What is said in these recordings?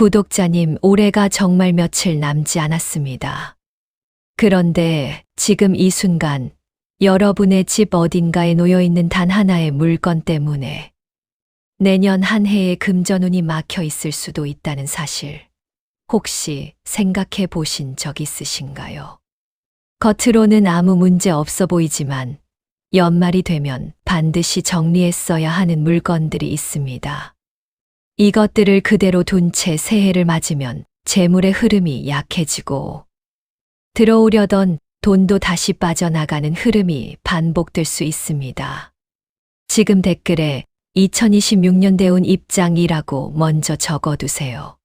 구독자님, 올해가 정말 며칠 남지 않았습니다. 그런데 지금 이 순간 여러분의 집 어딘가에 놓여 있는 단 하나의 물건 때문에 내년 한 해의 금전운이 막혀 있을 수도 있다는 사실, 혹시 생각해 보신 적 있으신가요? 겉으로는 아무 문제 없어 보이지만 연말이 되면 반드시 정리했어야 하는 물건들이 있습니다. 이것들을 그대로 둔 채 새해를 맞으면 재물의 흐름이 약해지고 들어오려던 돈도 다시 빠져나가는 흐름이 반복될 수 있습니다. 지금 댓글에 2026년 대운 입장이라고 먼저 적어두세요.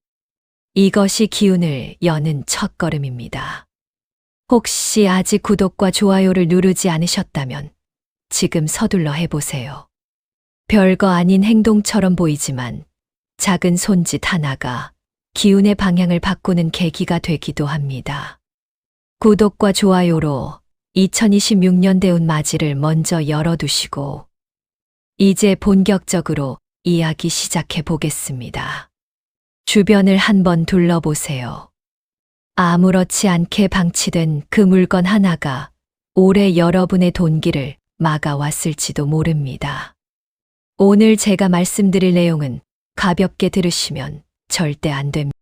이것이 기운을 여는 첫걸음입니다. 혹시 아직 구독과 좋아요를 누르지 않으셨다면 지금 서둘러 해보세요. 별거 아닌 행동처럼 보이지만 작은 손짓 하나가 기운의 방향을 바꾸는 계기가 되기도 합니다. 구독과 좋아요로 2026년 대운 맞이를 먼저 열어두시고 이제 본격적으로 이야기 시작해 보겠습니다. 주변을 한번 둘러보세요. 아무렇지 않게 방치된 그 물건 하나가 올해 여러분의 돈길을 막아왔을지도 모릅니다. 오늘 제가 말씀드릴 내용은 가볍게 들으시면 절대 안 됩니다.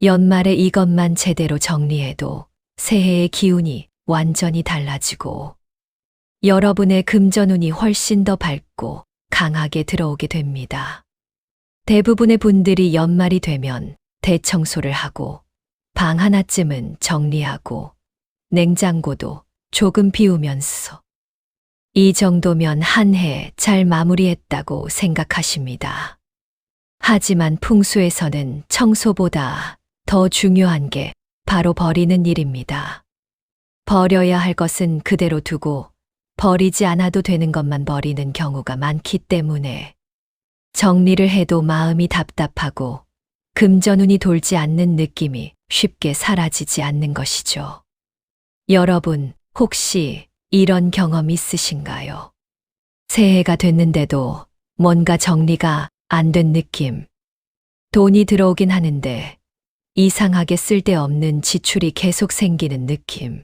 연말에 이것만 제대로 정리해도 새해의 기운이 완전히 달라지고 여러분의 금전운이 훨씬 더 밝고 강하게 들어오게 됩니다. 대부분의 분들이 연말이 되면 대청소를 하고 방 하나쯤은 정리하고 냉장고도 조금 비우면서 이 정도면 한 해 잘 마무리했다고 생각하십니다. 하지만 풍수에서는 청소보다 더 중요한 게 바로 버리는 일입니다. 버려야 할 것은 그대로 두고 버리지 않아도 되는 것만 버리는 경우가 많기 때문에 정리를 해도 마음이 답답하고 금전운이 돌지 않는 느낌이 쉽게 사라지지 않는 것이죠. 여러분, 혹시 이런 경험 있으신가요? 새해가 됐는데도 뭔가 정리가 안 된 느낌. 돈이 들어오긴 하는데 이상하게 쓸데없는 지출이 계속 생기는 느낌.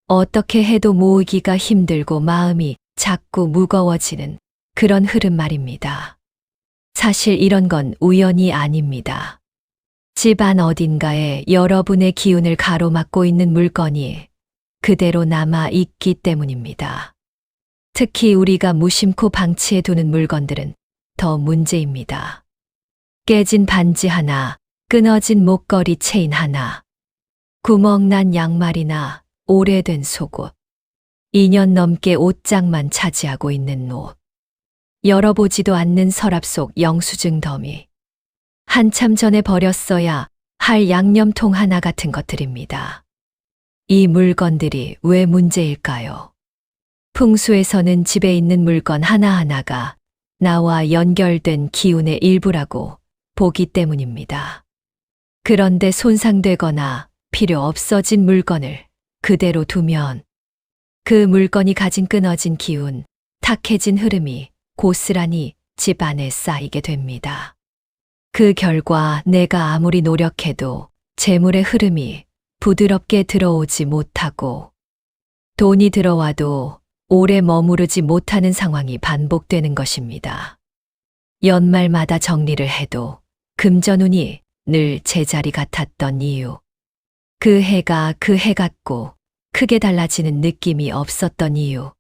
어떻게 해도 모으기가 힘들고 마음이 자꾸 무거워지는 그런 흐름 말입니다. 사실 이런 건 우연이 아닙니다. 집안 어딘가에 여러분의 기운을 가로막고 있는 물건이 그대로 남아 있기 때문입니다. 특히 우리가 무심코 방치해 두는 물건들은 더 문제입니다. 깨진 반지 하나, 끊어진 목걸이 체인 하나, 구멍난 양말이나 오래된 속옷, 2년 넘게 옷장만 차지하고 있는 옷, 열어보지도 않는 서랍 속 영수증 더미, 한참 전에 버렸어야 할 양념통 하나 같은 것들입니다. 이 물건들이 왜 문제일까요? 풍수에서는 집에 있는 물건 하나하나가 나와 연결된 기운의 일부라고 보기 때문입니다. 그런데 손상되거나 필요 없어진 물건을 그대로 두면 그 물건이 가진 끊어진 기운, 탁해진 흐름이 고스란히 집 안에 쌓이게 됩니다. 그 결과 내가 아무리 노력해도 재물의 흐름이 부드럽게 들어오지 못하고 돈이 들어와도 오래 머무르지 못하는 상황이 반복되는 것입니다. 연말마다 정리를 해도 금전운이 늘 제자리 같았던 이유. 그 해가 그 해 같고 크게 달라지는 느낌이 없었던 이유.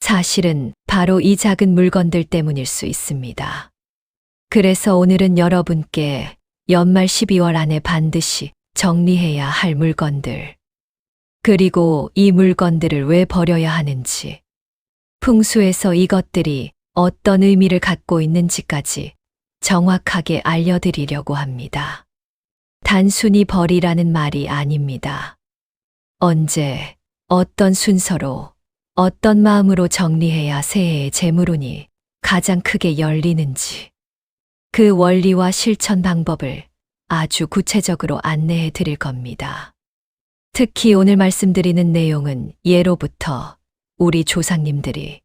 사실은 바로 이 작은 물건들 때문일 수 있습니다. 그래서 오늘은 여러분께 연말 12월 안에 반드시 정리해야 할 물건들, 그리고 이 물건들을 왜 버려야 하는지, 풍수에서 이것들이 어떤 의미를 갖고 있는지까지 정확하게 알려드리려고 합니다. 단순히 버리라는 말이 아닙니다. 언제, 어떤 순서로, 어떤 마음으로 정리해야 새해의 재물운이 가장 크게 열리는지, 그 원리와 실천 방법을 아주 구체적으로 안내해 드릴 겁니다. 특히 오늘 말씀드리는 내용은 예로부터 우리 조상님들이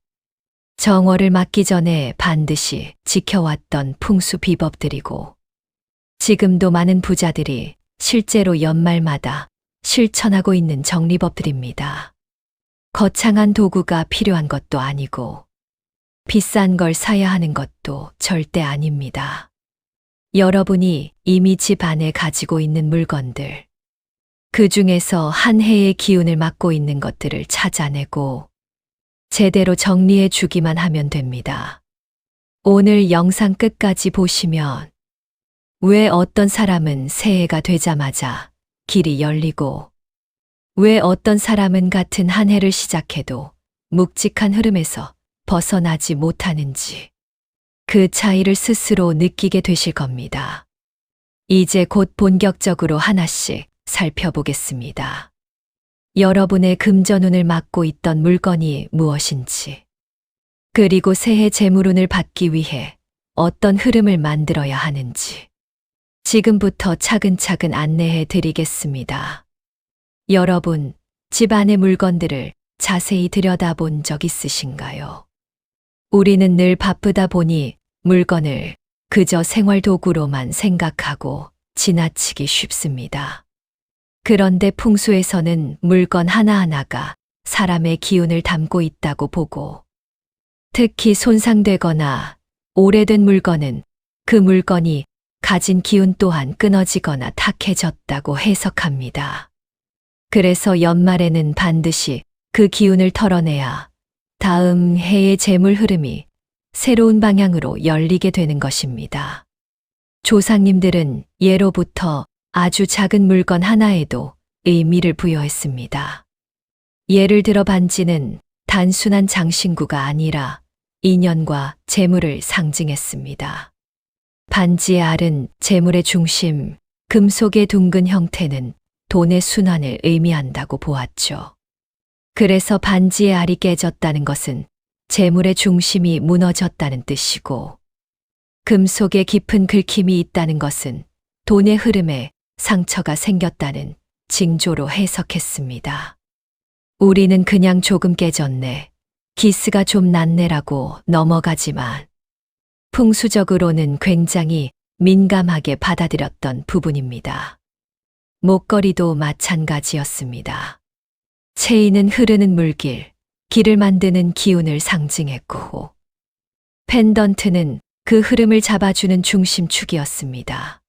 정월을 맞기 전에 반드시 지켜왔던 풍수 비법들이고 지금도 많은 부자들이 실제로 연말마다 실천하고 있는 정리법들입니다. 거창한 도구가 필요한 것도 아니고 비싼 걸 사야 하는 것도 절대 아닙니다. 여러분이 이미 집 안에 가지고 있는 물건들, 그 중에서 한 해의 기운을 맡고 있는 것들을 찾아내고 제대로 정리해 주기만 하면 됩니다. 오늘 영상 끝까지 보시면 왜 어떤 사람은 새해가 되자마자 길이 열리고 왜 어떤 사람은 같은 한 해를 시작해도 묵직한 흐름에서 벗어나지 못하는지 그 차이를 스스로 느끼게 되실 겁니다. 이제 곧 본격적으로 하나씩 살펴보겠습니다. 여러분의 금전운을 막고 있던 물건이 무엇인지, 그리고 새해 재물운을 받기 위해 어떤 흐름을 만들어야 하는지 지금부터 차근차근 안내해 드리겠습니다. 여러분, 집 안의 물건들을 자세히 들여다본 적 있으신가요? 우리는 늘 바쁘다 보니 물건을 그저 생활도구로만 생각하고 지나치기 쉽습니다. 그런데 풍수에서는 물건 하나하나가 사람의 기운을 담고 있다고 보고, 특히 손상되거나 오래된 물건은 그 물건이 가진 기운 또한 끊어지거나 탁해졌다고 해석합니다. 그래서 연말에는 반드시 그 기운을 털어내야 다음 해의 재물 흐름이 새로운 방향으로 열리게 되는 것입니다. 조상님들은 예로부터 아주 작은 물건 하나에도 의미를 부여했습니다. 예를 들어 반지는 단순한 장신구가 아니라 인연과 재물을 상징했습니다. 반지의 알은 재물의 중심, 금속의 둥근 형태는 돈의 순환을 의미한다고 보았죠. 그래서 반지의 알이 깨졌다는 것은 재물의 중심이 무너졌다는 뜻이고, 금속에 깊은 긁힘이 있다는 것은 돈의 흐름에 상처가 생겼다는 징조로 해석했습니다. 우리는 그냥 조금 깨졌네, 기스가 좀 났네라고 넘어가지만 풍수적으로는 굉장히 민감하게 받아들였던 부분입니다. 목걸이도 마찬가지였습니다. 체인은 흐르는 물길, 길을 만드는 기운을 상징했고, 펜던트는 그 흐름을 잡아주는 중심축이었습니다.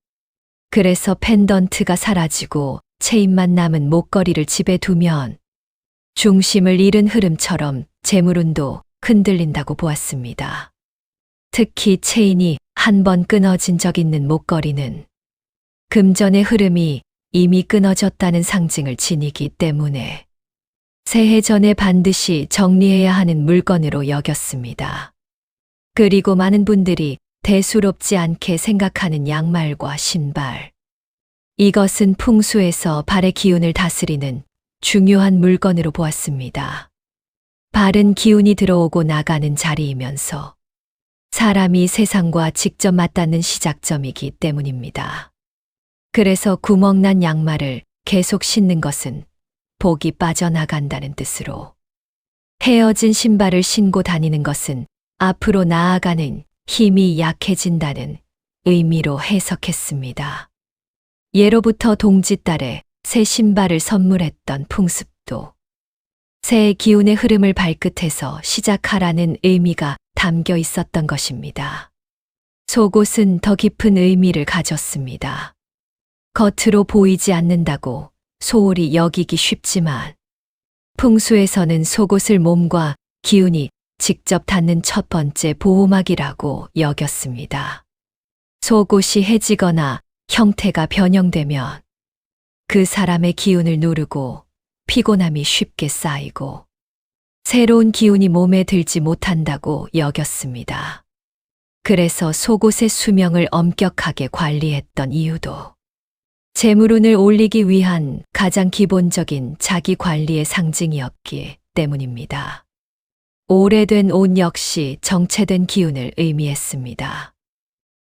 그래서 펜던트가 사라지고 체인만 남은 목걸이를 집에 두면 중심을 잃은 흐름처럼 재물운도 흔들린다고 보았습니다. 특히 체인이 한 번 끊어진 적 있는 목걸이는 금전의 흐름이 이미 끊어졌다는 상징을 지니기 때문에 새해 전에 반드시 정리해야 하는 물건으로 여겼습니다. 그리고 많은 분들이 대수롭지 않게 생각하는 양말과 신발. 이것은 풍수에서 발의 기운을 다스리는 중요한 물건으로 보았습니다. 발은 기운이 들어오고 나가는 자리이면서 사람이 세상과 직접 맞닿는 시작점이기 때문입니다. 그래서 구멍난 양말을 계속 신는 것은 복이 빠져나간다는 뜻으로, 헤어진 신발을 신고 다니는 것은 앞으로 나아가는 힘이 약해진다는 의미로 해석했습니다. 예로부터 동짓달에 새 신발을 선물했던 풍습도 새의 기운의 흐름을 발끝에서 시작하라는 의미가 담겨 있었던 것입니다. 속옷은 더 깊은 의미를 가졌습니다. 겉으로 보이지 않는다고 소홀히 여기기 쉽지만 풍수에서는 속옷을 몸과 기운이 직접 닿는 첫 번째 보호막이라고 여겼습니다. 속옷이 해지거나 형태가 변형되면 그 사람의 기운을 누르고 피곤함이 쉽게 쌓이고 새로운 기운이 몸에 들지 못한다고 여겼습니다. 그래서 속옷의 수명을 엄격하게 관리했던 이유도 재물운을 올리기 위한 가장 기본적인 자기 관리의 상징이었기 때문입니다. 오래된 옷 역시 정체된 기운을 의미했습니다.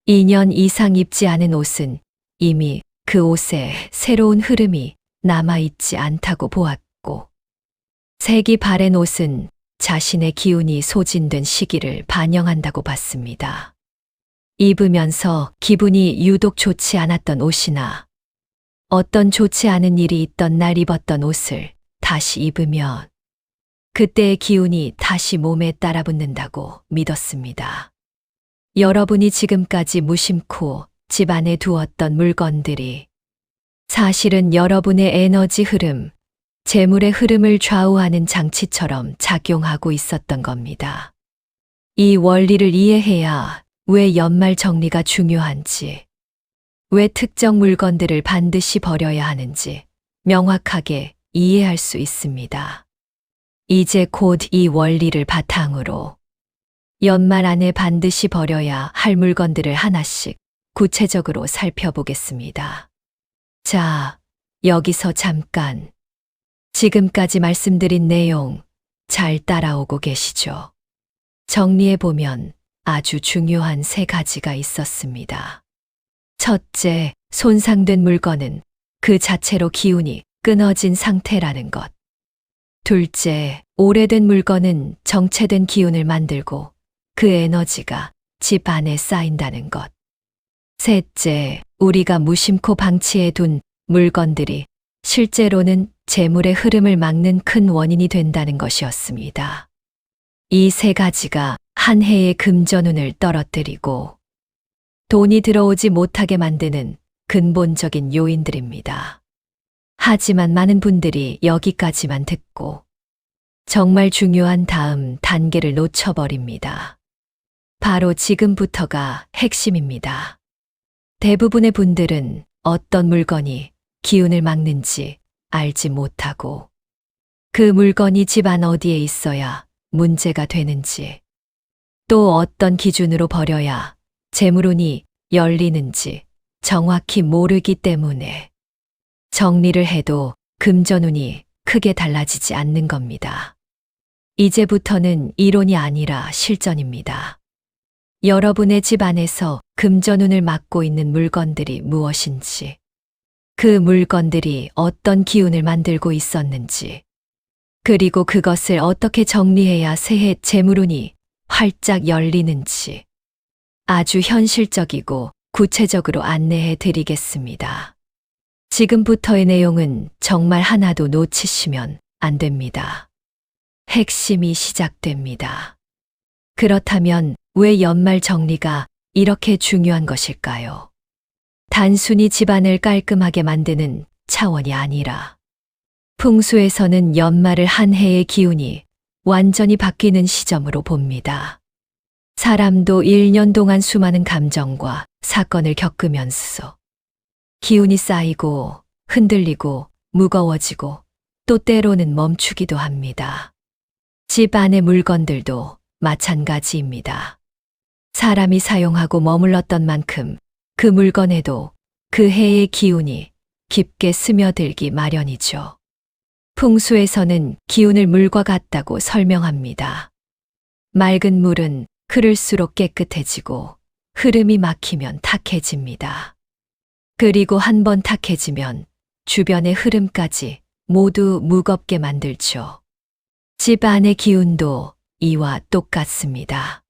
2년 이상 입지 않은 옷은 이미 그 옷에 새로운 흐름이 남아있지 않다고 보았고, 색이 바랜 옷은 자신의 기운이 소진된 시기를 반영한다고 봤습니다. 입으면서 기분이 유독 좋지 않았던 옷이나 어떤 좋지 않은 일이 있던 날 입었던 옷을 다시 입으면 그때의 기운이 다시 몸에 따라붙는다고 믿었습니다. 여러분이 지금까지 무심코 집 안에 두었던 물건들이 사실은 여러분의 에너지 흐름, 재물의 흐름을 좌우하는 장치처럼 작용하고 있었던 겁니다. 이 원리를 이해해야 왜 연말 정리가 중요한지, 왜 특정 물건들을 반드시 버려야 하는지 명확하게 이해할 수 있습니다. 이제 곧 이 원리를 바탕으로 연말 안에 반드시 버려야 할 물건들을 하나씩 구체적으로 살펴보겠습니다. 자, 여기서 잠깐. 지금까지 말씀드린 내용 잘 따라오고 계시죠? 정리해보면 아주 중요한 3가지가 있었습니다. 첫째, 손상된 물건은 그 자체로 기운이 끊어진 상태라는 것. 둘째, 오래된 물건은 정체된 기운을 만들고 그 에너지가 집 안에 쌓인다는 것. 셋째, 우리가 무심코 방치해 둔 물건들이 실제로는 재물의 흐름을 막는 큰 원인이 된다는 것이었습니다. 이 3가지가 한 해의 금전운을 떨어뜨리고 돈이 들어오지 못하게 만드는 근본적인 요인들입니다. 하지만 많은 분들이 여기까지만 듣고 정말 중요한 다음 단계를 놓쳐버립니다. 바로 지금부터가 핵심입니다. 대부분의 분들은 어떤 물건이 기운을 막는지 알지 못하고 그 물건이 집안 어디에 있어야 문제가 되는지, 또 어떤 기준으로 버려야 재물운이 열리는지 정확히 모르기 때문에 정리를 해도 금전운이 크게 달라지지 않는 겁니다. 이제부터는 이론이 아니라 실전입니다. 여러분의 집 안에서 금전운을 막고 있는 물건들이 무엇인지, 그 물건들이 어떤 기운을 만들고 있었는지, 그리고 그것을 어떻게 정리해야 새해 재물운이 활짝 열리는지 아주 현실적이고 구체적으로 안내해 드리겠습니다. 지금부터의 내용은 정말 하나도 놓치시면 안 됩니다. 핵심이 시작됩니다. 그렇다면 왜 연말 정리가 이렇게 중요한 것일까요? 단순히 집안을 깔끔하게 만드는 차원이 아니라 풍수에서는 연말을 한 해의 기운이 완전히 바뀌는 시점으로 봅니다. 사람도 1년 동안 수많은 감정과 사건을 겪으면서 기운이 쌓이고 흔들리고 무거워지고 또 때로는 멈추기도 합니다. 집 안의 물건들도 마찬가지입니다. 사람이 사용하고 머물렀던 만큼 그 물건에도 그 해의 기운이 깊게 스며들기 마련이죠. 풍수에서는 기운을 물과 같다고 설명합니다. 맑은 물은 흐를수록 깨끗해지고 흐름이 막히면 탁해집니다. 그리고 한 번 탁해지면 주변의 흐름까지 모두 무겁게 만들죠. 집 안의 기운도 이와 똑같습니다.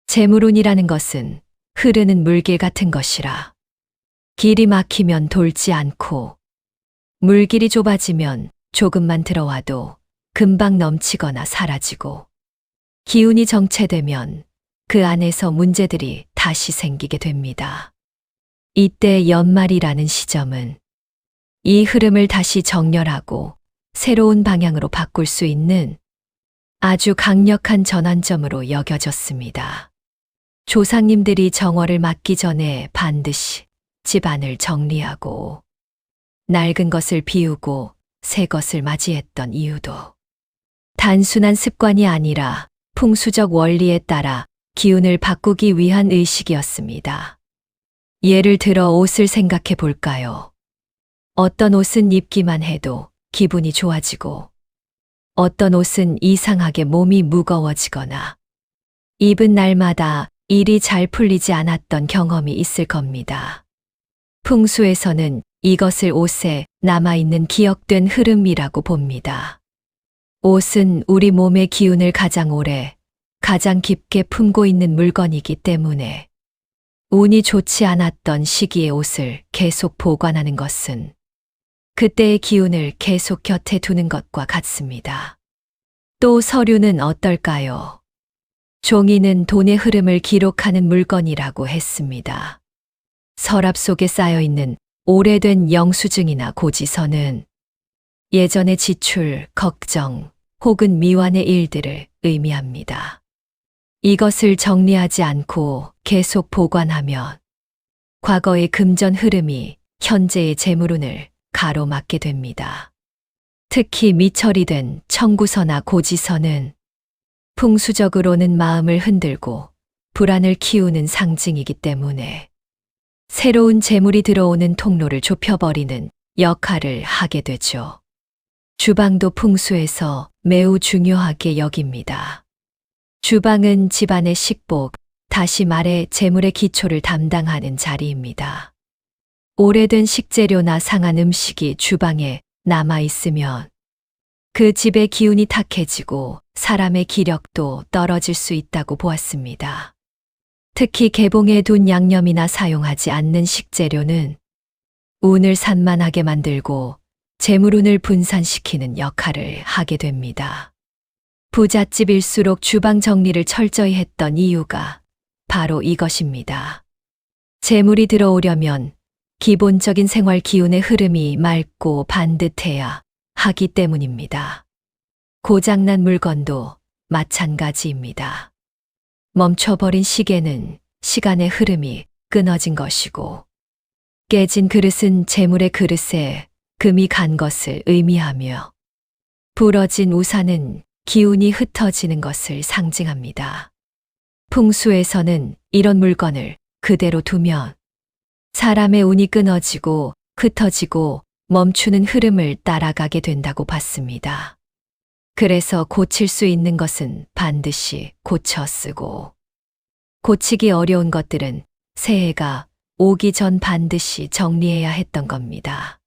재물운이라는 것은 흐르는 물길 같은 것이라 길이 막히면 돌지 않고 물길이 좁아지면 조금만 들어와도 금방 넘치거나 사라지고 기운이 정체되면 그 안에서 문제들이 다시 생기게 됩니다. 이때 연말이라는 시점은 이 흐름을 다시 정렬하고 새로운 방향으로 바꿀 수 있는 아주 강력한 전환점으로 여겨졌습니다. 조상님들이 정월을 맞기 전에 반드시 집안을 정리하고 낡은 것을 비우고 새 것을 맞이했던 이유도 단순한 습관이 아니라 풍수적 원리에 따라 기운을 바꾸기 위한 의식이었습니다. 예를 들어 옷을 생각해 볼까요? 어떤 옷은 입기만 해도 기분이 좋아지고 어떤 옷은 이상하게 몸이 무거워지거나 입은 날마다 일이 잘 풀리지 않았던 경험이 있을 겁니다. 풍수에서는 이것을 옷에 남아있는 기억된 흐름이라고 봅니다. 옷은 우리 몸의 기운을 가장 오래, 가장 깊게 품고 있는 물건이기 때문에 운이 좋지 않았던 시기의 옷을 계속 보관하는 것은 그때의 기운을 계속 곁에 두는 것과 같습니다. 또 서류는 어떨까요? 종이는 돈의 흐름을 기록하는 물건이라고 했습니다. 서랍 속에 쌓여 있는 오래된 영수증이나 고지서는 예전의 지출, 걱정 혹은 미완의 일들을 의미합니다. 이것을 정리하지 않고 계속 보관하면 과거의 금전 흐름이 현재의 재물운을 가로막게 됩니다. 특히 미처리된 청구서나 고지서는 풍수적으로는 마음을 흔들고 불안을 키우는 상징이기 때문에 새로운 재물이 들어오는 통로를 좁혀버리는 역할을 하게 되죠. 주방도 풍수에서 매우 중요하게 여깁니다. 주방은 집안의 식복, 다시 말해 재물의 기초를 담당하는 자리입니다. 오래된 식재료나 상한 음식이 주방에 남아 있으면 그 집의 기운이 탁해지고 사람의 기력도 떨어질 수 있다고 보았습니다. 특히 개봉해 둔 양념이나 사용하지 않는 식재료는 운을 산만하게 만들고 재물운을 분산시키는 역할을 하게 됩니다. 부잣집일수록 주방 정리를 철저히 했던 이유가 바로 이것입니다. 재물이 들어오려면 기본적인 생활 기운의 흐름이 맑고 반듯해야 하기 때문입니다. 고장난 물건도 마찬가지입니다. 멈춰버린 시계는 시간의 흐름이 끊어진 것이고, 깨진 그릇은 재물의 그릇에 금이 간 것을 의미하며, 부러진 우산은 기운이 흩어지는 것을 상징합니다. 풍수에서는 이런 물건을 그대로 두면 사람의 운이 끊어지고 흩어지고 멈추는 흐름을 따라가게 된다고 봤습니다. 그래서 고칠 수 있는 것은 반드시 고쳐 쓰고, 고치기 어려운 것들은 새해가 오기 전 반드시 정리해야 했던 겁니다.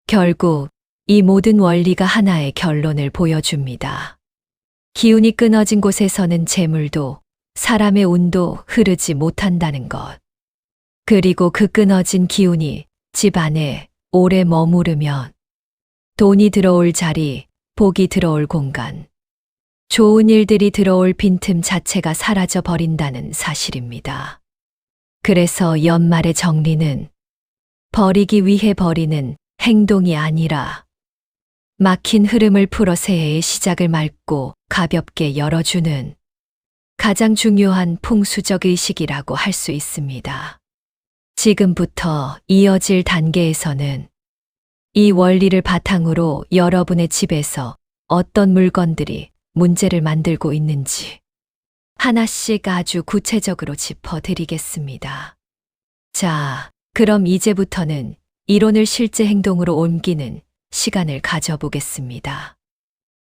결국 이 모든 원리가 하나의 결론을 보여줍니다. 기운이 끊어진 곳에서는 재물도 사람의 운도 흐르지 못한다는 것. 그리고 그 끊어진 기운이 집 안에 오래 머무르면 돈이 들어올 자리, 복이 들어올 공간, 좋은 일들이 들어올 빈틈 자체가 사라져 버린다는 사실입니다. 그래서 연말의 정리는 버리기 위해 버리는 행동이 아니라 막힌 흐름을 풀어 새해의 시작을 맑고 가볍게 열어주는 가장 중요한 풍수적 의식이라고 할 수 있습니다. 지금부터 이어질 단계에서는 이 원리를 바탕으로 여러분의 집에서 어떤 물건들이 문제를 만들고 있는지 하나씩 아주 구체적으로 짚어드리겠습니다. 자, 그럼 이제부터는 이론을 실제 행동으로 옮기는 시간을 가져보겠습니다.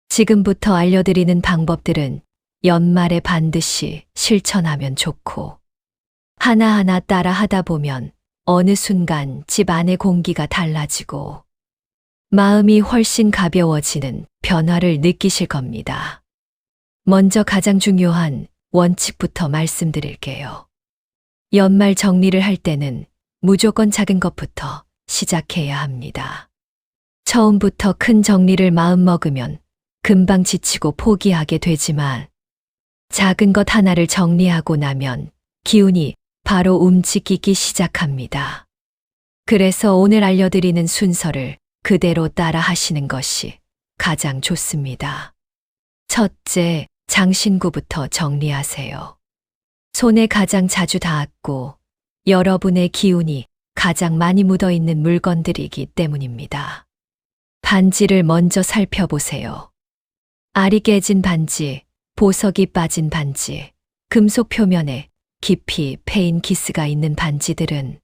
지금부터 알려드리는 방법들은 연말에 반드시 실천하면 좋고, 하나하나 따라 하다 보면 어느 순간 집 안의 공기가 달라지고 마음이 훨씬 가벼워지는 변화를 느끼실 겁니다. 먼저 가장 중요한 원칙부터 말씀드릴게요. 연말 정리를 할 때는 무조건 작은 것부터 시작해야 합니다. 처음부터 큰 정리를 마음먹으면 금방 지치고 포기하게 되지만, 작은 것 하나를 정리하고 나면 기운이 바로 움직이기 시작합니다. 그래서 오늘 알려드리는 순서를 그대로 따라 하시는 것이 가장 좋습니다. 첫째, 장신구부터 정리하세요. 손에 가장 자주 닿았고 여러분의 기운이 가장 많이 묻어있는 물건들이기 때문입니다. 반지를 먼저 살펴보세요. 알이 깨진 반지, 보석이 빠진 반지, 금속 표면에 깊이 패인 기스가 있는 반지들은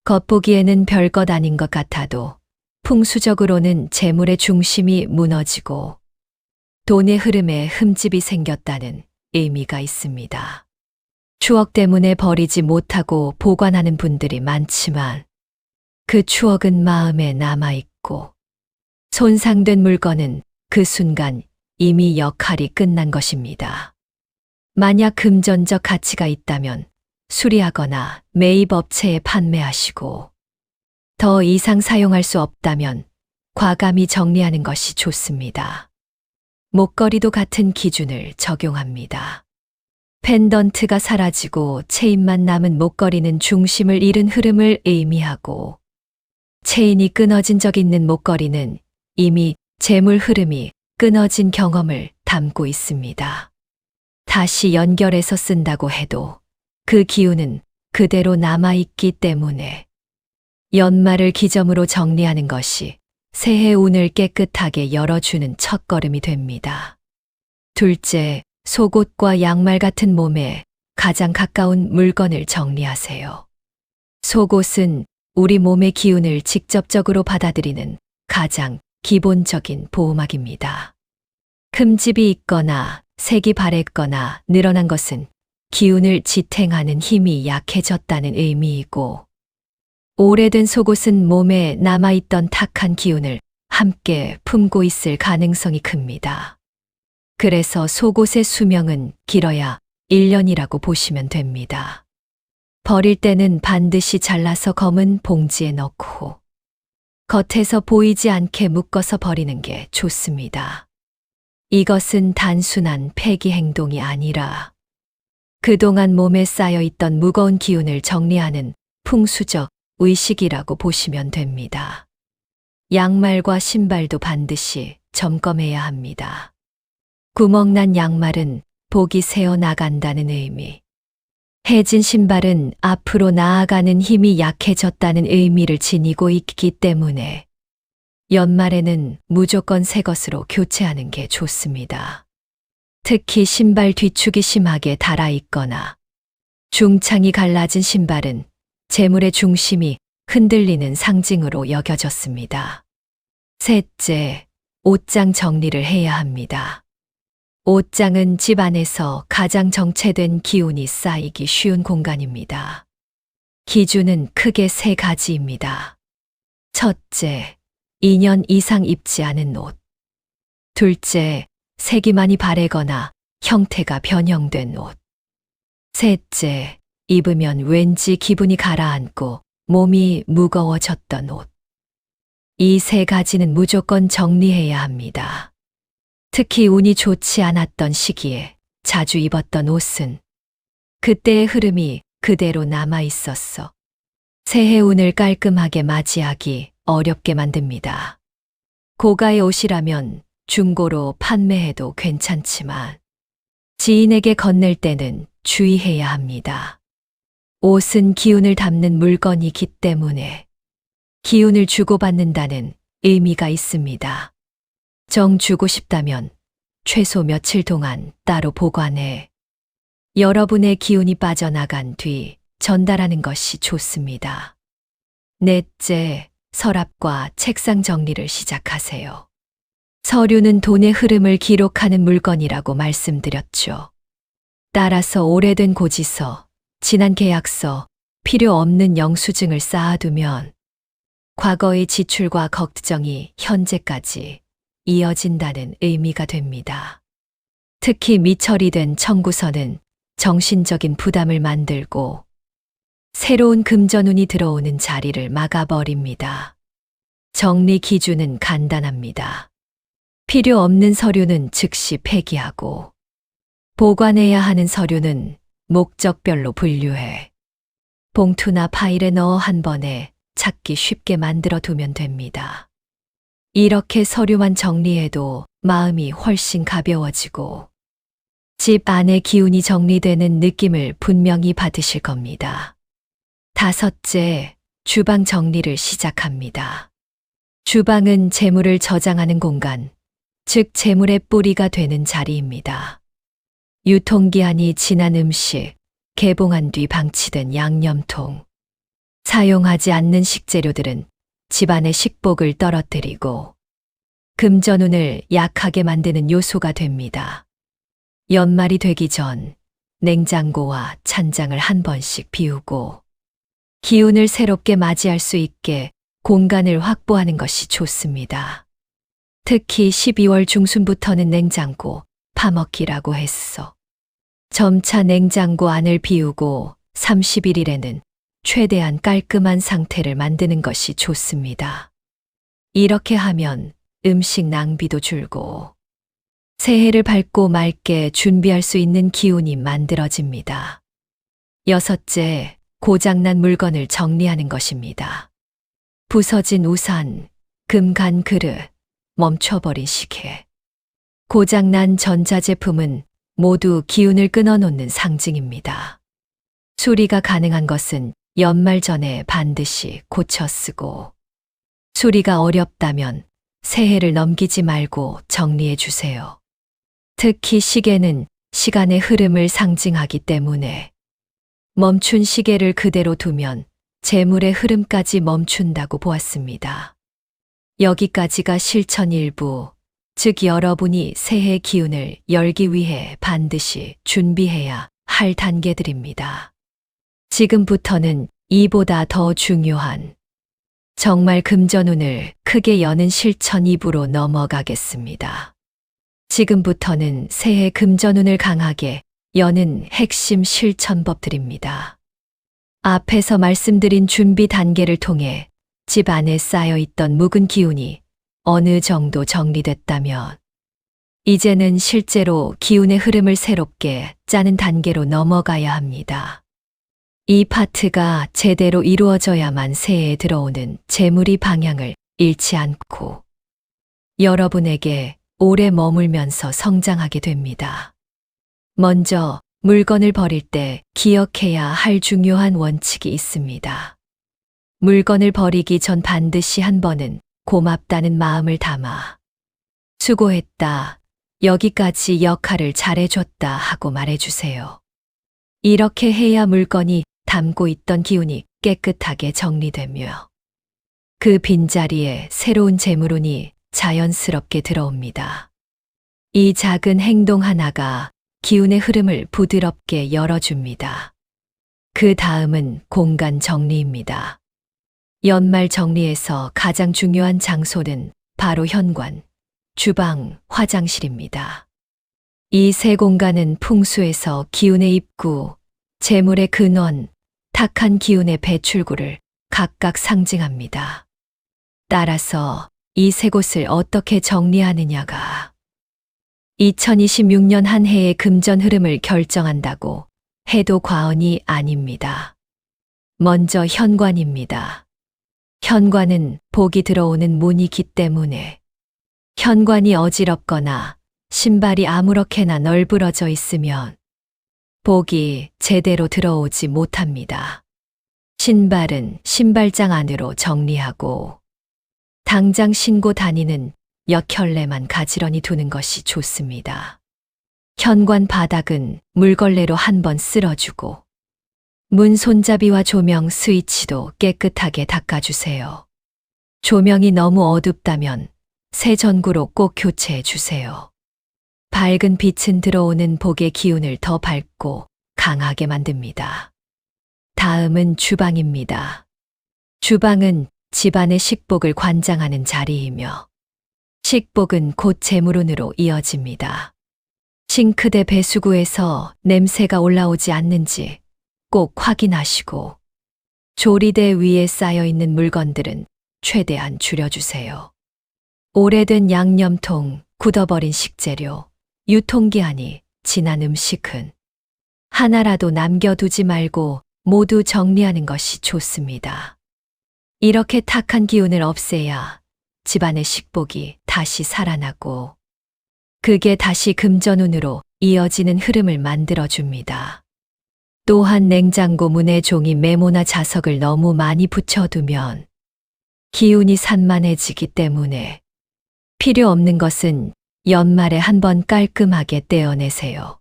겉보기에는 별것 아닌 것 같아도 풍수적으로는 재물의 중심이 무너지고 돈의 흐름에 흠집이 생겼다는 의미가 있습니다. 추억 때문에 버리지 못하고 보관하는 분들이 많지만 그 추억은 마음에 남아있고 손상된 물건은 그 순간 이미 역할이 끝난 것입니다. 만약 금전적 가치가 있다면 수리하거나 매입업체에 판매하시고 더 이상 사용할 수 없다면 과감히 정리하는 것이 좋습니다. 목걸이도 같은 기준을 적용합니다. 펜던트가 사라지고 체인만 남은 목걸이는 중심을 잃은 흐름을 의미하고 체인이 끊어진 적 있는 목걸이는 이미 재물 흐름이 끊어진 경험을 담고 있습니다. 다시 연결해서 쓴다고 해도 그 기운은 그대로 남아있기 때문에 연말을 기점으로 정리하는 것이 새해 운을 깨끗하게 열어주는 첫걸음이 됩니다. 둘째, 속옷과 양말 같은 몸에 가장 가까운 물건을 정리하세요. 속옷은 우리 몸의 기운을 직접적으로 받아들이는 가장 기본적인 보호막입니다. 흠집이 있거나 색이 바랬거나 늘어난 것은 기운을 지탱하는 힘이 약해졌다는 의미이고, 오래된 속옷은 몸에 남아있던 탁한 기운을 함께 품고 있을 가능성이 큽니다. 그래서 속옷의 수명은 길어야 1년이라고 보시면 됩니다. 버릴 때는 반드시 잘라서 검은 봉지에 넣고 겉에서 보이지 않게 묶어서 버리는 게 좋습니다. 이것은 단순한 폐기 행동이 아니라 그동안 몸에 쌓여있던 무거운 기운을 정리하는 풍수적 의식이라고 보시면 됩니다. 양말과 신발도 반드시 점검해야 합니다. 구멍난 양말은 복이 새어나간다는 의미, 해진 신발은 앞으로 나아가는 힘이 약해졌다는 의미를 지니고 있기 때문에 연말에는 무조건 새 것으로 교체하는 게 좋습니다. 특히 신발 뒤축이 심하게 닳아있거나 중창이 갈라진 신발은 재물의 중심이 흔들리는 상징으로 여겨졌습니다. 셋째, 옷장 정리를 해야 합니다. 옷장은 집 안에서 가장 정체된 기운이 쌓이기 쉬운 공간입니다. 기준은 크게 세 가지입니다. 첫째, 2년 이상 입지 않은 옷. 둘째, 색이 많이 바래거나 형태가 변형된 옷. 셋째, 입으면 왠지 기분이 가라앉고 몸이 무거워졌던 옷. 이 세 가지는 무조건 정리해야 합니다. 특히 운이 좋지 않았던 시기에 자주 입었던 옷은 그때의 흐름이 그대로 남아 있었어 새해 운을 깔끔하게 맞이하기 어렵게 만듭니다. 고가의 옷이라면 중고로 판매해도 괜찮지만 지인에게 건넬 때는 주의해야 합니다. 옷은 기운을 담는 물건이기 때문에 기운을 주고받는다는 의미가 있습니다. 정 주고 싶다면 최소 며칠 동안 따로 보관해 여러분의 기운이 빠져나간 뒤 전달하는 것이 좋습니다. 넷째, 서랍과 책상 정리를 시작하세요. 서류는 돈의 흐름을 기록하는 물건이라고 말씀드렸죠. 따라서 오래된 고지서, 지난 계약서, 필요 없는 영수증을 쌓아두면 과거의 지출과 걱정이 현재까지 이어진다는 의미가 됩니다. 특히 미처리된 청구서는 정신적인 부담을 만들고 새로운 금전운이 들어오는 자리를 막아버립니다. 정리 기준은 간단합니다. 필요 없는 서류는 즉시 폐기하고 보관해야 하는 서류는 목적별로 분류해 봉투나 파일에 넣어 한 번에 찾기 쉽게 만들어 두면 됩니다. 이렇게 서류만 정리해도 마음이 훨씬 가벼워지고 집 안의 기운이 정리되는 느낌을 분명히 받으실 겁니다. 다섯째, 주방 정리를 시작합니다. 주방은 재물을 저장하는 공간, 즉 재물의 뿌리가 되는 자리입니다. 유통기한이 지난 음식, 개봉한 뒤 방치된 양념통, 사용하지 않는 식재료들은 집안의 식복을 떨어뜨리고 금전운을 약하게 만드는 요소가 됩니다. 연말이 되기 전 냉장고와 찬장을 한 번씩 비우고 기운을 새롭게 맞이할 수 있게 공간을 확보하는 것이 좋습니다. 특히 12월 중순부터는 냉장고 파먹기라고 했어. 점차 냉장고 안을 비우고 31일에는 최대한 깔끔한 상태를 만드는 것이 좋습니다. 이렇게 하면 음식 낭비도 줄고 새해를 밝고 맑게 준비할 수 있는 기운이 만들어집니다. 여섯째, 고장난 물건을 정리하는 것입니다. 부서진 우산, 금간 그릇, 멈춰버린 시계. 고장난 전자제품은 모두 기운을 끊어놓는 상징입니다. 수리가 가능한 것은 연말 전에 반드시 고쳐 쓰고, 수리가 어렵다면 새해를 넘기지 말고 정리해 주세요. 특히 시계는 시간의 흐름을 상징하기 때문에 멈춘 시계를 그대로 두면 재물의 흐름까지 멈춘다고 보았습니다. 여기까지가 실천 일부, 즉 여러분이 새해 기운을 열기 위해 반드시 준비해야 할 단계들입니다. 지금부터는 이보다 더 중요한 정말 금전운을 크게 여는 실천 2부로 넘어가겠습니다. 지금부터는 새해 금전운을 강하게 여는 핵심 실천법들입니다. 앞에서 말씀드린 준비 단계를 통해 집 안에 쌓여있던 묵은 기운이 어느 정도 정리됐다면 이제는 실제로 기운의 흐름을 새롭게 짜는 단계로 넘어가야 합니다. 이 파트가 제대로 이루어져야만 새해에 들어오는 재물이 방향을 잃지 않고 여러분에게 오래 머물면서 성장하게 됩니다. 먼저 물건을 버릴 때 기억해야 할 중요한 원칙이 있습니다. 물건을 버리기 전 반드시 한 번은 고맙다는 마음을 담아 수고했다, 여기까지 역할을 잘해줬다 하고 말해주세요. 이렇게 해야 물건이 담고 있던 기운이 깨끗하게 정리되며 그 빈자리에 새로운 재물운이 자연스럽게 들어옵니다. 이 작은 행동 하나가 기운의 흐름을 부드럽게 열어줍니다. 그 다음은 공간 정리입니다. 연말 정리에서 가장 중요한 장소는 바로 현관, 주방, 화장실입니다. 이 세 공간은 풍수에서 기운의 입구, 재물의 근원, 탁한 기운의 배출구를 각각 상징합니다. 따라서 이 세 곳을 어떻게 정리하느냐가 2026년 한 해의 금전 흐름을 결정한다고 해도 과언이 아닙니다. 먼저 현관입니다. 현관은 복이 들어오는 문이기 때문에 현관이 어지럽거나 신발이 아무렇게나 널브러져 있으면 복이 제대로 들어오지 못합니다. 신발은 신발장 안으로 정리하고 당장 신고 다니는 역혈레만 가지런히 두는 것이 좋습니다. 현관 바닥은 물걸레로 한번 쓸어주고 문 손잡이와 조명 스위치도 깨끗하게 닦아주세요. 조명이 너무 어둡다면 새 전구로 꼭 교체해 주세요. 밝은 빛은 들어오는 복의 기운을 더 밝고 강하게 만듭니다. 다음은 주방입니다. 주방은 집안의 식복을 관장하는 자리이며 식복은 곧 재물운으로 이어집니다. 싱크대 배수구에서 냄새가 올라오지 않는지 꼭 확인하시고 조리대 위에 쌓여있는 물건들은 최대한 줄여주세요. 오래된 양념통, 굳어버린 식재료, 유통기한이 지난 음식은 하나라도 남겨두지 말고 모두 정리하는 것이 좋습니다. 이렇게 탁한 기운을 없애야 집안의 식복이 다시 살아나고 그게 다시 금전운으로 이어지는 흐름을 만들어줍니다. 또한 냉장고 문에 종이 메모나 자석을 너무 많이 붙여두면 기운이 산만해지기 때문에 필요 없는 것은 연말에 한번 깔끔하게 떼어내세요.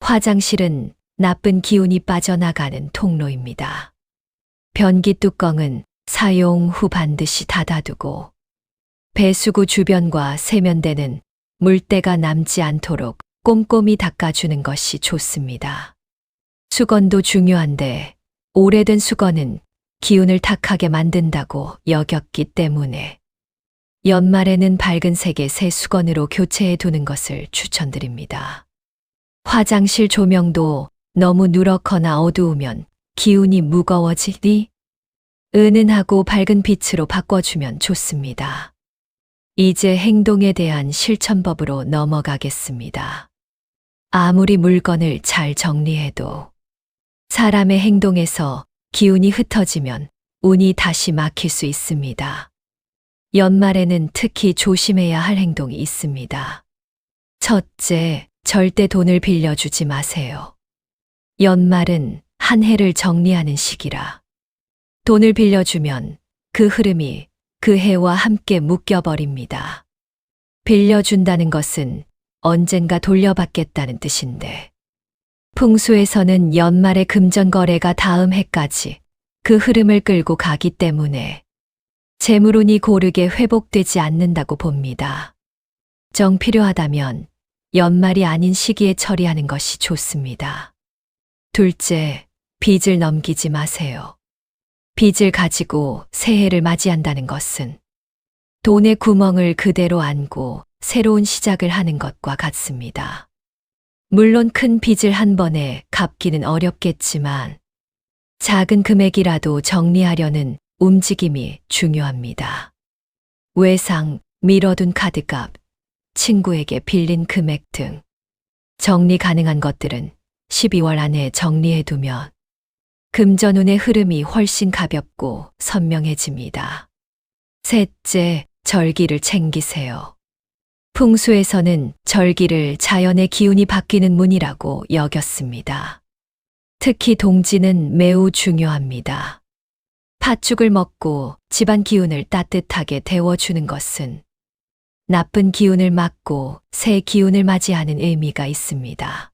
화장실은 나쁜 기운이 빠져나가는 통로입니다. 변기 뚜껑은 사용 후 반드시 닫아두고 배수구 주변과 세면대는 물때가 남지 않도록 꼼꼼히 닦아주는 것이 좋습니다. 수건도 중요한데 오래된 수건은 기운을 탁하게 만든다고 여겼기 때문에 연말에는 밝은 색의 새 수건으로 교체해 두는 것을 추천드립니다. 화장실 조명도 너무 누렇거나 어두우면 기운이 무거워지니 은은하고 밝은 빛으로 바꿔주면 좋습니다. 이제 행동에 대한 실천법으로 넘어가겠습니다. 아무리 물건을 잘 정리해도 사람의 행동에서 기운이 흩어지면 운이 다시 막힐 수 있습니다. 연말에는 특히 조심해야 할 행동이 있습니다. 첫째, 절대 돈을 빌려주지 마세요. 연말은 한 해를 정리하는 시기라 돈을 빌려주면 그 흐름이 그 해와 함께 묶여버립니다. 빌려준다는 것은 언젠가 돌려받겠다는 뜻인데, 풍수에서는 연말의 금전거래가 다음 해까지 그 흐름을 끌고 가기 때문에 재물운이 고르게 회복되지 않는다고 봅니다. 정 필요하다면 연말이 아닌 시기에 처리하는 것이 좋습니다. 둘째, 빚을 넘기지 마세요. 빚을 가지고 새해를 맞이한다는 것은 돈의 구멍을 그대로 안고 새로운 시작을 하는 것과 같습니다. 물론 큰 빚을 한 번에 갚기는 어렵겠지만 작은 금액이라도 정리하려는 움직임이 중요합니다. 외상, 미뤄둔 카드값, 친구에게 빌린 금액 등 정리 가능한 것들은 12월 안에 정리해두면 금전운의 흐름이 훨씬 가볍고 선명해집니다. 셋째, 절기를 챙기세요. 풍수에서는 절기를 자연의 기운이 바뀌는 문이라고 여겼습니다. 특히 동지는 매우 중요합니다. 팥죽을 먹고 집안 기운을 따뜻하게 데워주는 것은 나쁜 기운을 막고 새 기운을 맞이하는 의미가 있습니다.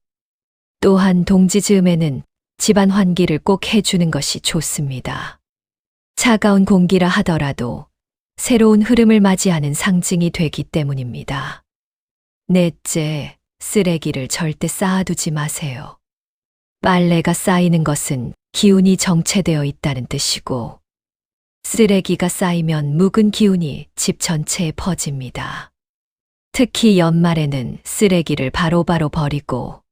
또한 동지 즈음에는 집안 환기를 꼭 해주는 것이 좋습니다. 차가운 공기라 하더라도 새로운 흐름을 맞이하는 상징이 되기 때문입니다. 넷째, 쓰레기를 절대 쌓아두지 마세요. 빨래가 쌓이는 것은 기운이 정체되어 있다는 뜻이고, 쓰레기가 쌓이면 묵은 기운이 집 전체에 퍼집니다. 특히 연말에는 쓰레기를 바로바로 버리고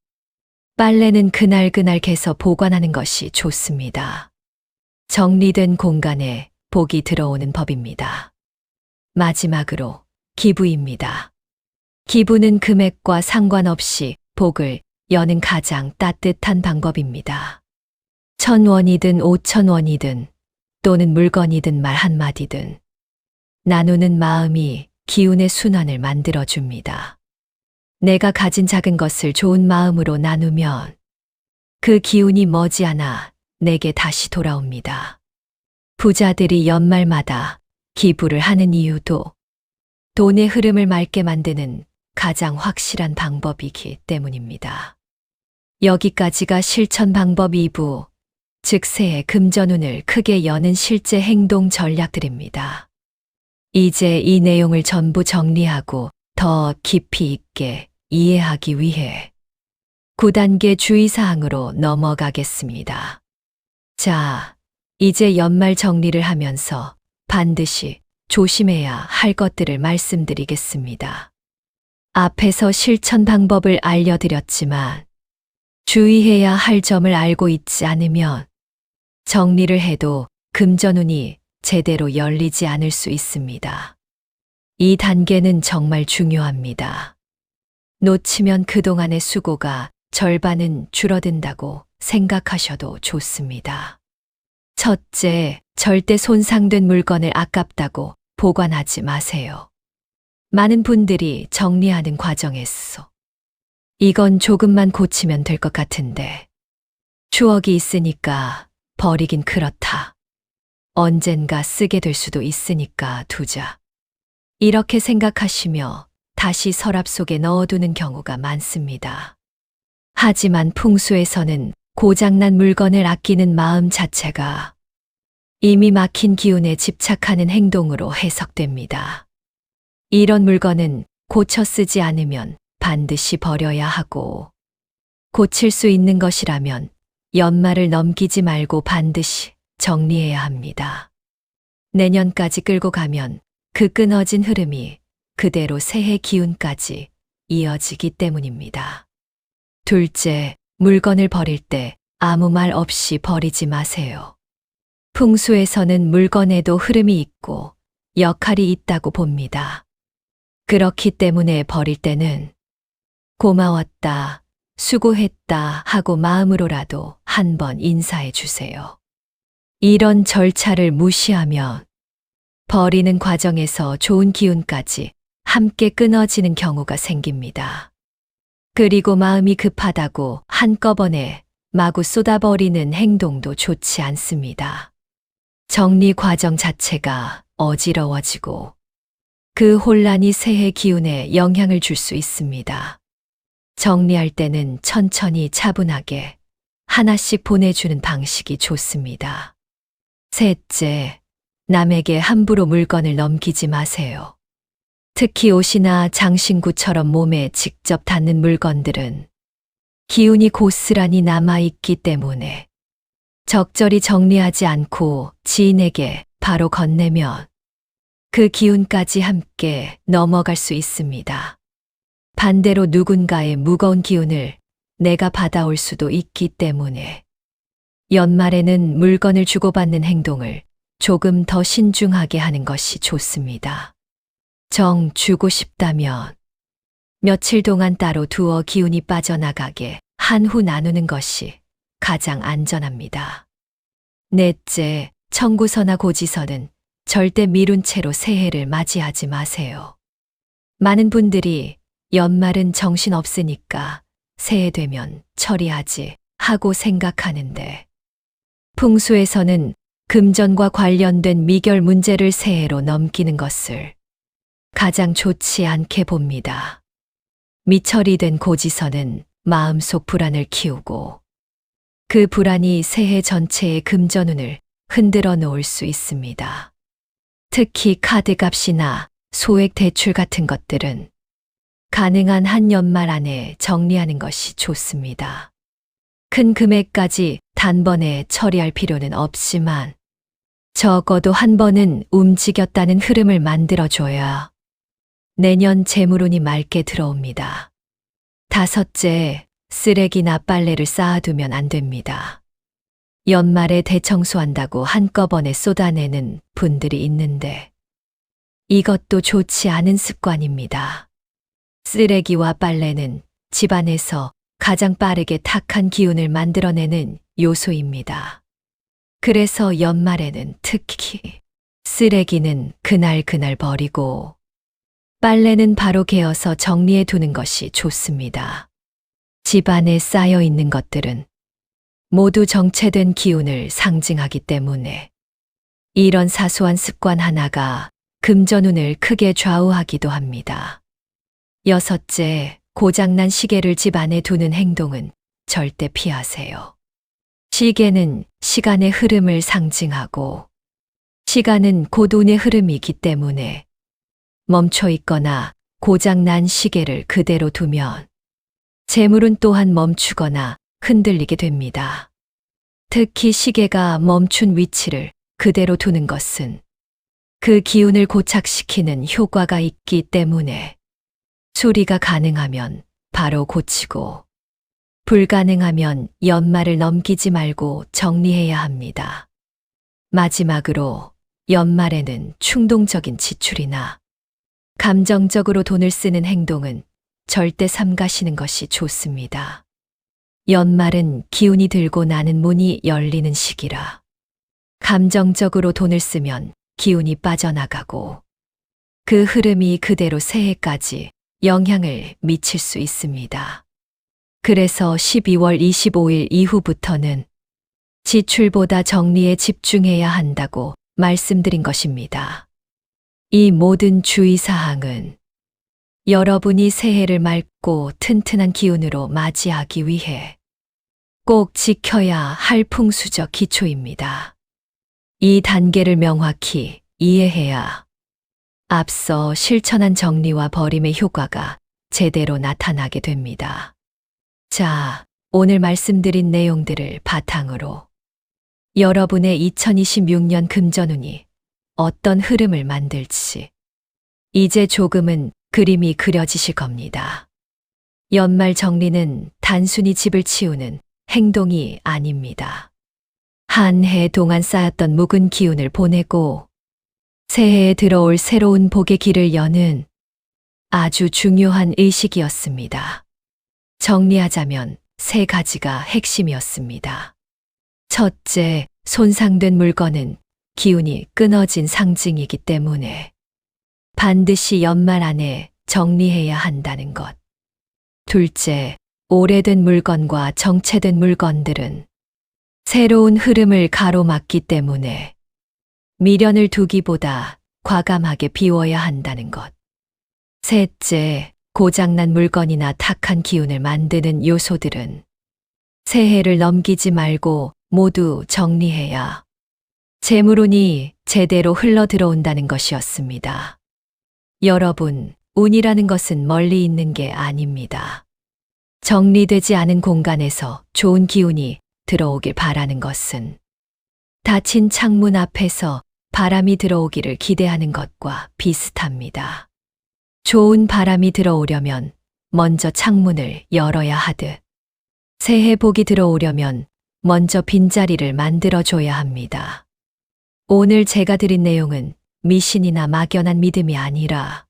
빨래는 그날그날 개서 보관하는 것이 좋습니다. 정리된 공간에 복이 들어오는 법입니다. 마지막으로 기부입니다. 기부는 금액과 상관없이 복을 여는 가장 따뜻한 방법입니다. 1,000원이든 5,000원이든 또는 물건이든 말 한마디든 나누는 마음이 기운의 순환을 만들어줍니다. 내가 가진 작은 것을 좋은 마음으로 나누면 그 기운이 머지않아 내게 다시 돌아옵니다. 부자들이 연말마다 기부를 하는 이유도 돈의 흐름을 맑게 만드는 가장 확실한 방법이기 때문입니다. 여기까지가 실천 방법 2부, 즉 새해 금전운을 크게 여는 실제 행동 전략들입니다. 이제 이 내용을 전부 정리하고 더 깊이 있게 이해하기 위해 9단계 주의사항으로 넘어가겠습니다. 자, 이제 연말 정리를 하면서 반드시 조심해야 할 것들을 말씀드리겠습니다. 앞에서 실천 방법을 알려드렸지만 주의해야 할 점을 알고 있지 않으면 정리를 해도 금전운이 제대로 열리지 않을 수 있습니다. 이 단계는 정말 중요합니다. 놓치면 그동안의 수고가 절반은 줄어든다고 생각하셔도 좋습니다. 첫째, 절대 손상된 물건을 아깝다고 보관하지 마세요. 많은 분들이 정리하는 과정에서 이건 조금만 고치면 될 것 같은데 추억이 있으니까 버리긴 그렇다. 언젠가 쓰게 될 수도 있으니까 두자. 이렇게 생각하시며 다시 서랍 속에 넣어두는 경우가 많습니다. 하지만 풍수에서는 고장난 물건을 아끼는 마음 자체가 이미 막힌 기운에 집착하는 행동으로 해석됩니다. 이런 물건은 고쳐 쓰지 않으면 반드시 버려야 하고, 고칠 수 있는 것이라면 연말을 넘기지 말고 반드시 정리해야 합니다. 내년까지 끌고 가면 그 끊어진 흐름이 그대로 새해 기운까지 이어지기 때문입니다. 둘째, 물건을 버릴 때 아무 말 없이 버리지 마세요. 풍수에서는 물건에도 흐름이 있고 역할이 있다고 봅니다. 그렇기 때문에 버릴 때는 고마웠다, 수고했다 하고 마음으로라도 한번 인사해 주세요. 이런 절차를 무시하면 버리는 과정에서 좋은 기운까지 함께 끊어지는 경우가 생깁니다. 그리고 마음이 급하다고 한꺼번에 마구 쏟아버리는 행동도 좋지 않습니다. 정리 과정 자체가 어지러워지고 그 혼란이 새해 기운에 영향을 줄 수 있습니다. 정리할 때는 천천히 차분하게 하나씩 보내주는 방식이 좋습니다. 셋째, 남에게 함부로 물건을 넘기지 마세요. 특히 옷이나 장신구처럼 몸에 직접 닿는 물건들은 기운이 고스란히 남아있기 때문에 적절히 정리하지 않고 지인에게 바로 건네면 그 기운까지 함께 넘어갈 수 있습니다. 반대로 누군가의 무거운 기운을 내가 받아올 수도 있기 때문에 연말에는 물건을 주고받는 행동을 조금 더 신중하게 하는 것이 좋습니다. 정 주고 싶다면 며칠 동안 따로 두어 기운이 빠져나가게 한 후 나누는 것이 가장 안전합니다. 넷째, 청구서나 고지서는 절대 미룬 채로 새해를 맞이하지 마세요. 많은 분들이 연말은 정신 없으니까 새해 되면 처리하지 하고 생각하는데 풍수에서는 금전과 관련된 미결 문제를 새해로 넘기는 것을 가장 좋지 않게 봅니다. 미처리된 고지서는 마음속 불안을 키우고 그 불안이 새해 전체의 금전운을 흔들어 놓을 수 있습니다. 특히 카드값이나 소액 대출 같은 것들은 가능한 한 연말 안에 정리하는 것이 좋습니다. 큰 금액까지 단번에 처리할 필요는 없지만 적어도 한 번은 움직였다는 흐름을 만들어줘야 내년 재물운이 맑게 들어옵니다. 다섯째, 쓰레기나 빨래를 쌓아두면 안 됩니다. 연말에 대청소한다고 한꺼번에 쏟아내는 분들이 있는데 이것도 좋지 않은 습관입니다. 쓰레기와 빨래는 집안에서 가장 빠르게 탁한 기운을 만들어내는 요소입니다. 그래서 연말에는 특히 쓰레기는 그날 버리고 빨래는 바로 개어서 정리해 두는 것이 좋습니다. 집안에 쌓여 있는 것들은 모두 정체된 기운을 상징하기 때문에 이런 사소한 습관 하나가 금전운을 크게 좌우하기도 합니다. 여섯째, 고장난 시계를 집 안에 두는 행동은 절대 피하세요. 시계는 시간의 흐름을 상징하고 시간은 곧 운의 흐름이기 때문에 멈춰 있거나 고장난 시계를 그대로 두면 재물은 또한 멈추거나 흔들리게 됩니다. 특히 시계가 멈춘 위치를 그대로 두는 것은 그 기운을 고착시키는 효과가 있기 때문에 수리가 가능하면 바로 고치고 불가능하면 연말을 넘기지 말고 정리해야 합니다. 마지막으로 연말에는 충동적인 지출이나 감정적으로 돈을 쓰는 행동은 절대 삼가시는 것이 좋습니다. 연말은 기운이 들고 나는 문이 열리는 시기라 감정적으로 돈을 쓰면 기운이 빠져나가고 그 흐름이 그대로 새해까지 영향을 미칠 수 있습니다. 그래서 12월 25일 이후부터는 지출보다 정리에 집중해야 한다고 말씀드린 것입니다. 이 모든 주의사항은 여러분이 새해를 맑고 튼튼한 기운으로 맞이하기 위해 꼭 지켜야 할 풍수적 기초입니다. 이 단계를 명확히 이해해야 앞서 실천한 정리와 버림의 효과가 제대로 나타나게 됩니다. 자, 오늘 말씀드린 내용들을 바탕으로 여러분의 2026년 금전운이 어떤 흐름을 만들지 이제 조금은 그림이 그려지실 겁니다. 연말 정리는 단순히 집을 치우는 행동이 아닙니다. 한 해 동안 쌓였던 묵은 기운을 보내고 새해에 들어올 새로운 복의 길을 여는 아주 중요한 의식이었습니다. 정리하자면 세 가지가 핵심이었습니다. 첫째, 손상된 물건은 기운이 끊어진 상징이기 때문에 반드시 연말 안에 정리해야 한다는 것. 둘째, 오래된 물건과 정체된 물건들은 새로운 흐름을 가로막기 때문에 미련을 두기보다 과감하게 비워야 한다는 것. 셋째, 고장난 물건이나 탁한 기운을 만드는 요소들은 새해를 넘기지 말고 모두 정리해야 재물운이 제대로 흘러 들어온다는 것이었습니다. 여러분, 운이라는 것은 멀리 있는 게 아닙니다. 정리되지 않은 공간에서 좋은 기운이 들어오길 바라는 것은 닫힌 창문 앞에서 바람이 들어오기를 기대하는 것과 비슷합니다. 좋은 바람이 들어오려면 먼저 창문을 열어야 하듯 새해 복이 들어오려면 먼저 빈자리를 만들어줘야 합니다. 오늘 제가 드린 내용은 미신이나 막연한 믿음이 아니라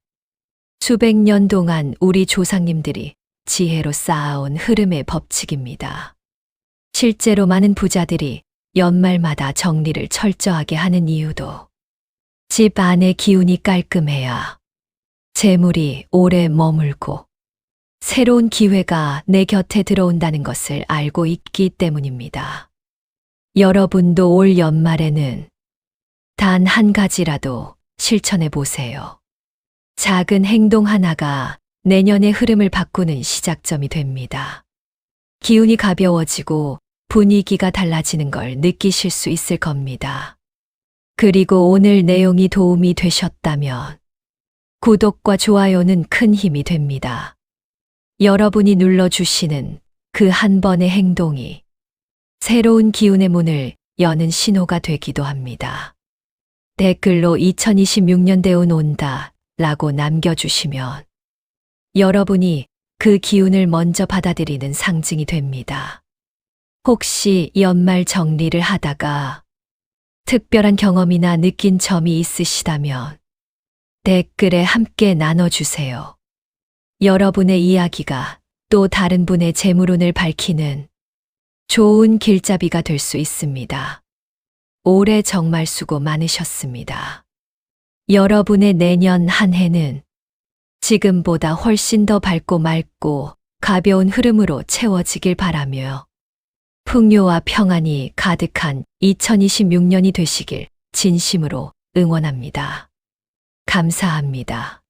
수백 년 동안 우리 조상님들이 지혜로 쌓아온 흐름의 법칙입니다. 실제로 많은 부자들이 연말마다 정리를 철저하게 하는 이유도 집 안의 기운이 깔끔해야 재물이 오래 머물고 새로운 기회가 내 곁에 들어온다는 것을 알고 있기 때문입니다. 여러분도 올 연말에는 단 한 가지라도 실천해 보세요. 작은 행동 하나가 내년의 흐름을 바꾸는 시작점이 됩니다. 기운이 가벼워지고 분위기가 달라지는 걸 느끼실 수 있을 겁니다. 그리고 오늘 내용이 도움이 되셨다면 구독과 좋아요는 큰 힘이 됩니다. 여러분이 눌러주시는 그 한 번의 행동이 새로운 기운의 문을 여는 신호가 되기도 합니다. 댓글로 2026년 대운 온다 라고 남겨주시면 여러분이 그 기운을 먼저 받아들이는 상징이 됩니다. 혹시 연말 정리를 하다가 특별한 경험이나 느낀 점이 있으시다면 댓글에 함께 나눠주세요. 여러분의 이야기가 또 다른 분의 재물운을 밝히는 좋은 길잡이가 될 수 있습니다. 올해 정말 수고 많으셨습니다. 여러분의 내년 한 해는 지금보다 훨씬 더 밝고 맑고 가벼운 흐름으로 채워지길 바라며 풍요와 평안이 가득한 2026년이 되시길 진심으로 응원합니다. 감사합니다.